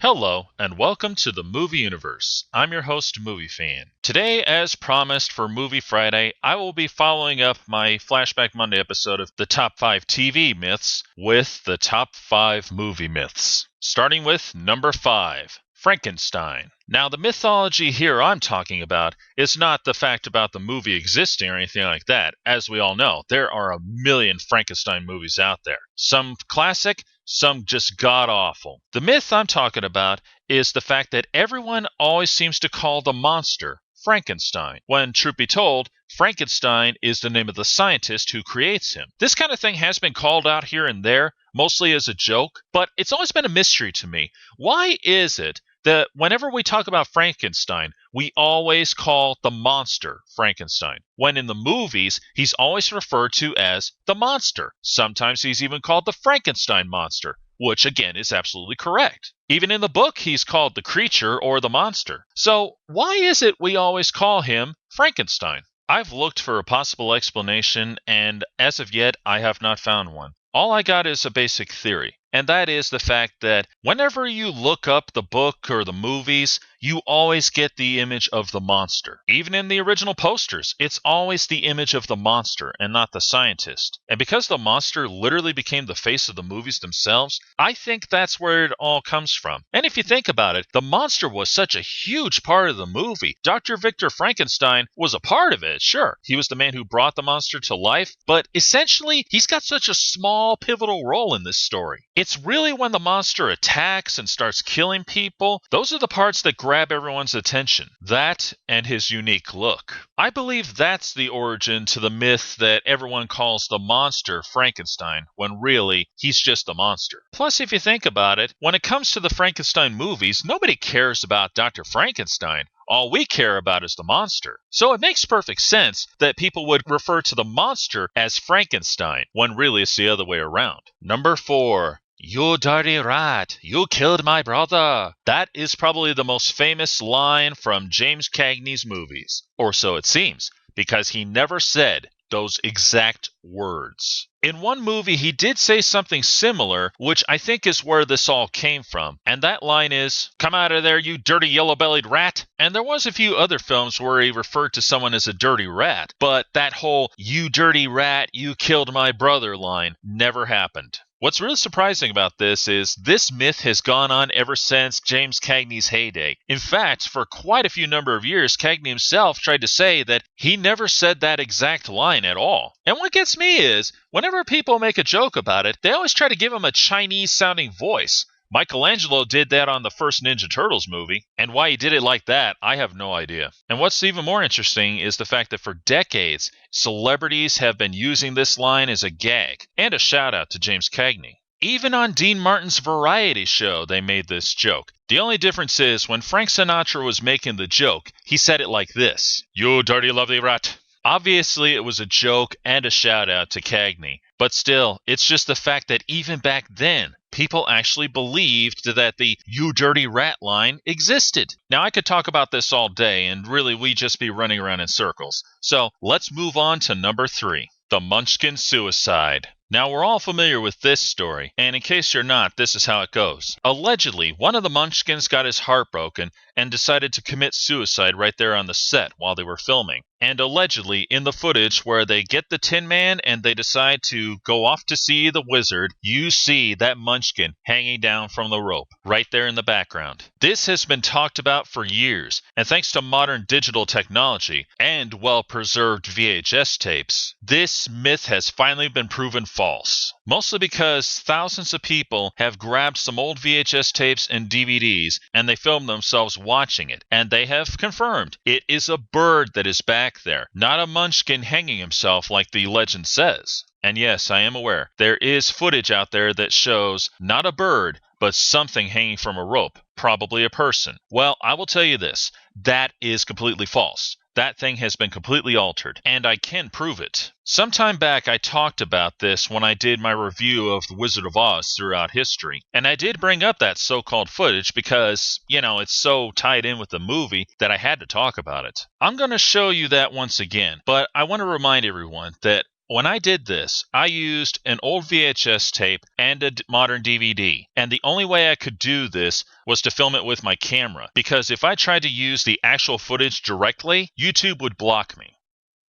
Hello, and welcome to the Movie Universe. I'm your host, Movie Fan. Today, as promised for Movie Friday, I will be following up my Flashback Monday episode of the Top 5 TV Myths with the Top 5 Movie Myths. Starting with number 5, Frankenstein. Now, the mythology here I'm talking about is not the fact about the movie existing or anything like that. As we all know, there are a million Frankenstein movies out there. Some classic, some just god-awful. The myth I'm talking about is the fact that everyone always seems to call the monster Frankenstein, when, truth be told, Frankenstein is the name of the scientist who creates him. This kind of thing has been called out here and there, mostly as a joke, but it's always been a mystery to me. Why is it that whenever we talk about Frankenstein, we always call the monster Frankenstein, when in the movies, he's always referred to as the monster. Sometimes he's even called the Frankenstein monster, which again is absolutely correct. Even in the book, he's called the creature or the monster. So why is it we always call him Frankenstein? I've looked for a possible explanation, and as of yet, I have not found one. All I got is a basic theory, and that is the fact that whenever you look up the book or the movies, you always get the image of the monster. Even in the original posters, it's always the image of the monster and not the scientist. And because the monster literally became the face of the movies themselves, I think that's where it all comes from. And if you think about it, the monster was such a huge part of the movie. Dr. Victor Frankenstein was a part of it, sure. He was the man who brought the monster to life, but essentially, he's got such a small, pivotal role in this story. It's really when the monster attacks and starts killing people, those are the parts that grab everyone's attention. That and his unique look. I believe that's the origin to the myth that everyone calls the monster Frankenstein, when really, he's just the monster. Plus, if you think about it, when it comes to the Frankenstein movies, nobody cares about Dr. Frankenstein. All we care about is the monster. So it makes perfect sense that people would refer to the monster as Frankenstein, when really it's the other way around. Number 4. You dirty rat, you killed my brother. That is probably the most famous line from James Cagney's movies. Or so it seems, because he never said those exact words. In one movie, he did say something similar, which I think is where this all came from. And that line is, "Come out of there, you dirty yellow-bellied rat." And there was a few other films where he referred to someone as a dirty rat, but that whole, "you dirty rat, you killed my brother" line never happened. What's really surprising about this is this myth has gone on ever since James Cagney's heyday. In fact, for quite a few number of years, Cagney himself tried to say that he never said that exact line at all. And what gets me is, whenever people make a joke about it, they always try to give him a Chinese-sounding voice. Michelangelo did that on the first Ninja Turtles movie, and why he did it like that, I have no idea. And what's even more interesting is the fact that for decades, celebrities have been using this line as a gag, and a shout-out to James Cagney. Even on Dean Martin's variety show, they made this joke. The only difference is, when Frank Sinatra was making the joke, he said it like this: "You dirty lovely rat." Obviously, it was a joke and a shout-out to Cagney. But still, it's just the fact that even back then, people actually believed that the "you dirty rat" line existed. Now, I could talk about this all day, and really we'd just be running around in circles. So, let's move on to number 3, the Munchkin suicide. Now, we're all familiar with this story, and in case you're not, this is how it goes. Allegedly, one of the Munchkins got his heart broken and decided to commit suicide right there on the set while they were filming. And allegedly, in the footage where they get the Tin Man and they decide to go off to see the wizard, you see that Munchkin hanging down from the rope, right there in the background. This has been talked about for years, and thanks to modern digital technology and well-preserved VHS tapes, this myth has finally been proven false. Mostly because thousands of people have grabbed some old VHS tapes and DVDs, and they filmed themselves watching it, and they have confirmed it is a bird that is back there, not a Munchkin hanging himself like the legend says. And yes, I am aware, there is footage out there that shows not a bird, but something hanging from a rope, probably a person. Well, I will tell you this, that is completely false. That thing has been completely altered, and I can prove it. Sometime back, I talked about this when I did my review of The Wizard of Oz throughout history, and I did bring up that so-called footage because, it's so tied in with the movie that I had to talk about it. I'm going to show you that once again, but I want to remind everyone that when I did this, I used an old VHS tape and a modern DVD. And the only way I could do this was to film it with my camera, because if I tried to use the actual footage directly, YouTube would block me.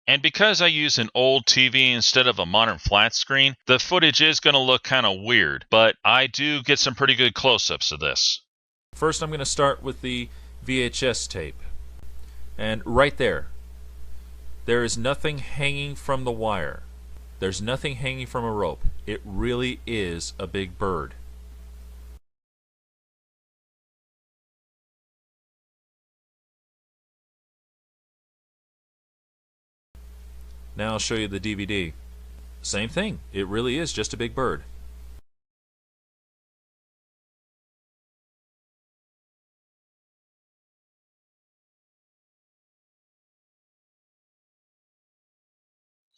And because I use an old TV instead of a modern flat screen, the footage is going to look kind of weird, but I do get some pretty good close-ups of this. First, I'm going to start with the VHS tape. And right there is nothing hanging from the wire. There's nothing hanging from a rope. It really is a big bird. Now I'll show you the DVD. Same thing. It really is just a big bird.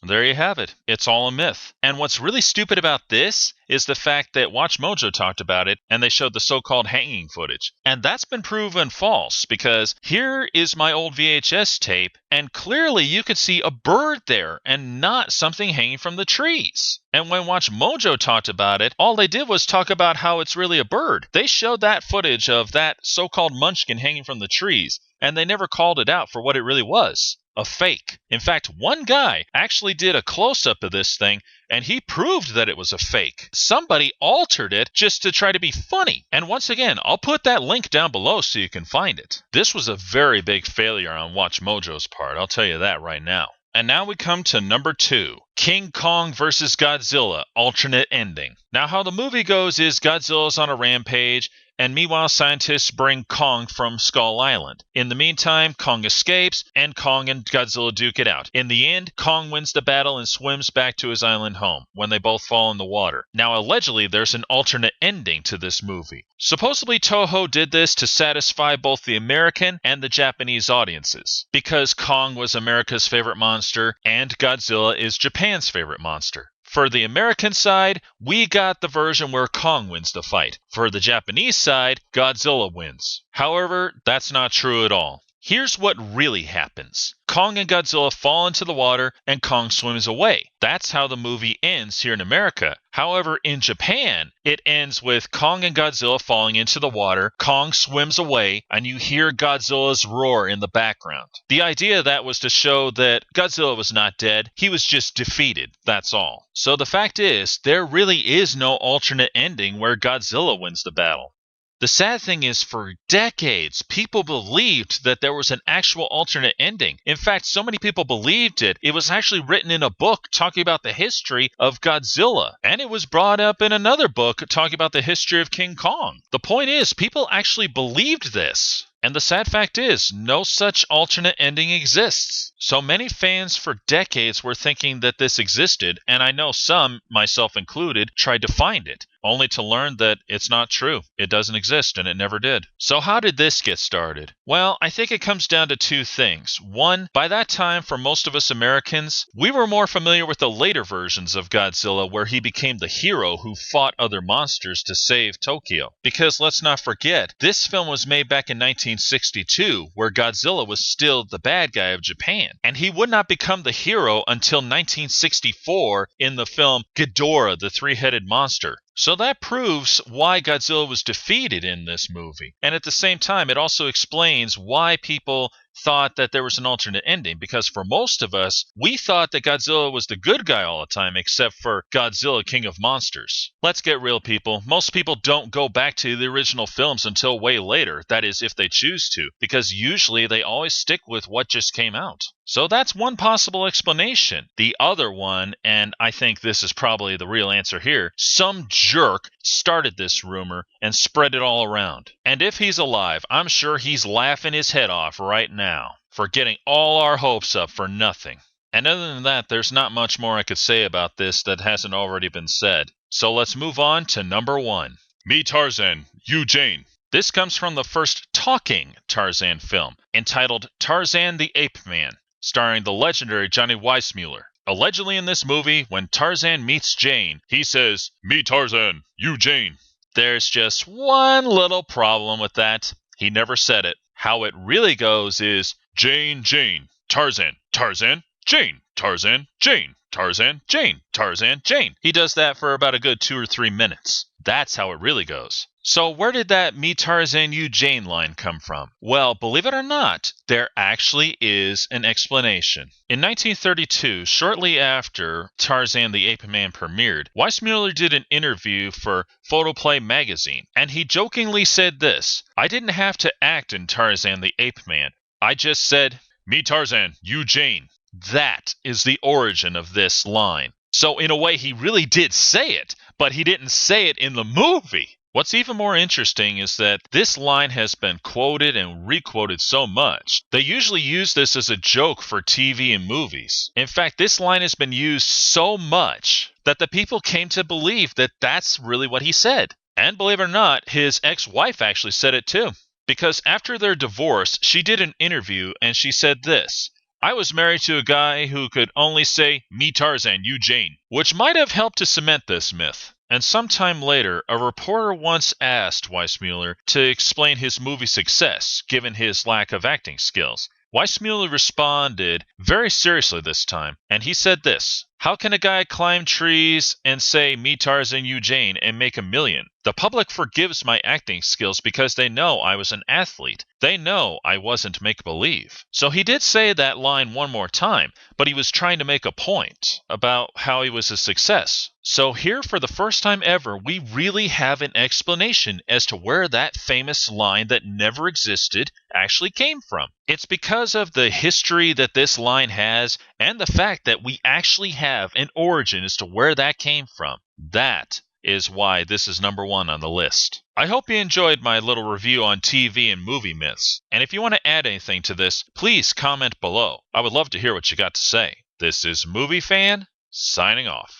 There you have it. It's all a myth. And what's really stupid about this is the fact that WatchMojo talked about it and they showed the so-called hanging footage. And that's been proven false, because here is my old VHS tape and clearly you could see a bird there and not something hanging from the trees. And when WatchMojo talked about it, all they did was talk about how it's really a bird. They showed that footage of that so-called munchkin hanging from the trees, and they never called it out for what it really was. A fake. In fact, one guy actually did a close-up of this thing, and he proved that it was a fake. Somebody altered it just to try to be funny. And once again, I'll put that link down below so you can find it. This was a very big failure on WatchMojo's part, I'll tell you that right now. And now we come to number 2, King Kong vs. Godzilla, alternate ending. Now how the movie goes is Godzilla's on a rampage, and meanwhile scientists bring Kong from Skull Island. In the meantime, Kong escapes, and Kong and Godzilla duke it out. In the end, Kong wins the battle and swims back to his island home, when they both fall in the water. Now allegedly, there's an alternate ending to this movie. Supposedly Toho did this to satisfy both the American and the Japanese audiences, because Kong was America's favorite monster, and Godzilla is Japan's favorite monster. For the American side, we got the version where Kong wins the fight. For the Japanese side, Godzilla wins. However, that's not true at all. Here's what really happens. Kong and Godzilla fall into the water and Kong swims away. That's how the movie ends here in America. However, in Japan, it ends with Kong and Godzilla falling into the water, Kong swims away, and you hear Godzilla's roar in the background. The idea of that was to show that Godzilla was not dead, he was just defeated, that's all. So the fact is, there really is no alternate ending where Godzilla wins the battle. The sad thing is, for decades, people believed that there was an actual alternate ending. In fact, so many people believed it, it was actually written in a book talking about the history of Godzilla. And it was brought up in another book talking about the history of King Kong. The point is, people actually believed this. And the sad fact is, no such alternate ending exists. So many fans for decades were thinking that this existed, and I know some, myself included, tried to find it, only to learn that it's not true. It doesn't exist, and it never did. So how did this get started? Well, I think it comes down to two things. One, by that time, for most of us Americans, we were more familiar with the later versions of Godzilla, where he became the hero who fought other monsters to save Tokyo. Because let's not forget, this film was made back in 1962, where Godzilla was still the bad guy of Japan. And he would not become the hero until 1964 in the film Ghidorah, the Three-Headed Monster. So that proves why Godzilla was defeated in this movie. And at the same time, it also explains why people thought that there was an alternate ending, because for most of us, we thought that Godzilla was the good guy all the time, except for Godzilla, King of Monsters. Let's get real, people. Most people don't go back to the original films until way later, that is, if they choose to, because usually they always stick with what just came out. So that's one possible explanation. The other one, and I think this is probably the real answer here, some jerk started this rumor and spread it all around. And if he's alive, I'm sure he's laughing his head off right now for getting all our hopes up for nothing. And other than that, there's not much more I could say about this that hasn't already been said. So let's move on to number 1. Me Tarzan, you Jane. This comes from the first talking Tarzan film, entitled Tarzan the Ape Man, starring the legendary Johnny Weissmuller. Allegedly in this movie, when Tarzan meets Jane, he says, "Me Tarzan, you Jane." There's just one little problem with that. He never said it. How it really goes is, Jane, Jane, Tarzan, Tarzan, Jane, Tarzan, Jane, Tarzan, Jane, Tarzan, Jane. He does that for about a good 2 or 3 minutes. That's how it really goes. So where did that me Tarzan, you Jane line come from? Well, believe it or not, there actually is an explanation. In 1932, shortly after Tarzan the Ape Man premiered, Weissmuller did an interview for Photoplay magazine, and he jokingly said this: "I didn't have to act in Tarzan the Ape Man. I just said, me Tarzan, you Jane." That is the origin of this line. So in a way, he really did say it, but he didn't say it in the movie. What's even more interesting is that this line has been quoted and requoted so much. They usually use this as a joke for TV and movies. In fact, this line has been used so much that the people came to believe that that's really what he said. And believe it or not, his ex-wife actually said it too. Because after their divorce, she did an interview and she said this: "I was married to a guy who could only say, me Tarzan, you Jane," which might have helped to cement this myth. And sometime later, a reporter once asked Weissmuller to explain his movie success, given his lack of acting skills. Weissmuller responded very seriously this time, and he said this: "How can a guy climb trees and say, me Tarzan, you Jane, and make $1 million? The public forgives my acting skills because they know I was an athlete. They know I wasn't make-believe." So he did say that line one more time, but he was trying to make a point about how he was a success. So here, for the first time ever, we really have an explanation as to where that famous line that never existed actually came from. It's because of the history that this line has and the fact that we actually have an origin as to where that came from. That is why this is number 1 on the list. I hope you enjoyed my little review on TV and movie myths. And if you want to add anything to this, please comment below. I would love to hear what you got to say. This is Movie Fan, signing off.